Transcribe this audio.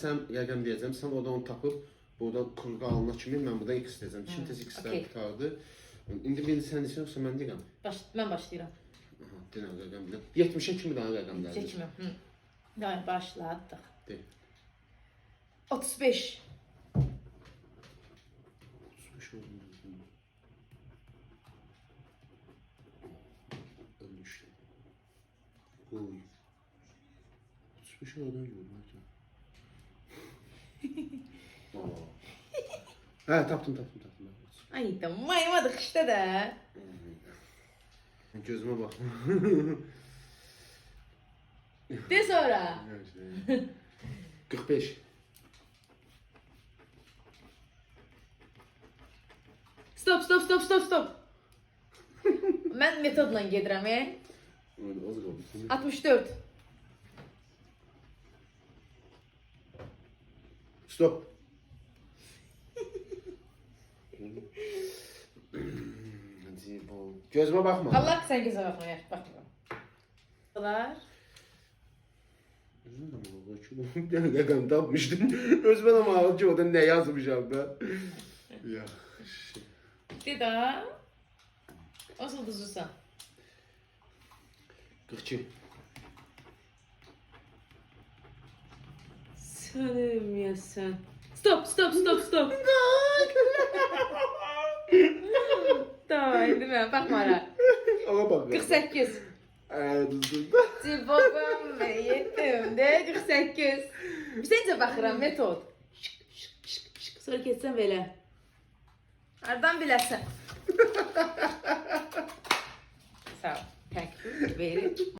Sən rəqəm deyəcəm, sən oradan onu tapıb, burada kurqa alına kimi mən buradan x deyəcəm. Şimdi tez x-lər tutardı. İndi birini sən deyirsən, yoxsa mən deyirəm? Mən başlayıram. Aha, denən rəqəm biləm. 70-ə kimi daha rəqəmlər. 70-ə kimi. Yəni, başladıq. De. 35. 35 oldu. Ölmüştü. Oy. 35 oradan gördüm. Hə, tapdım. Ay da maymadıq işte de. Gözümə bax. De sonra. 45. Stop. Mən metodla gedirəm, Az qaldı. 64. Stop. Gözümə baxma. Allah sən gözə baxma, yaxşı, baxmıram. Bunlar. Rəqəm tapmışdım. Özümə də maraqlı ki, orada nə yazmışam ben. Yaxşı. De da. Asıl düzürsən. 42. Sənəm ya sən. Stop. Tamam, indi mən baxmaram. Ona bax. 48. Düzdür. Cibabım yetimdə 48. Bizəcə baxıram metod. Sonra keçsən belə. Hardan biləsən? Sağ ol. Təkbir verin.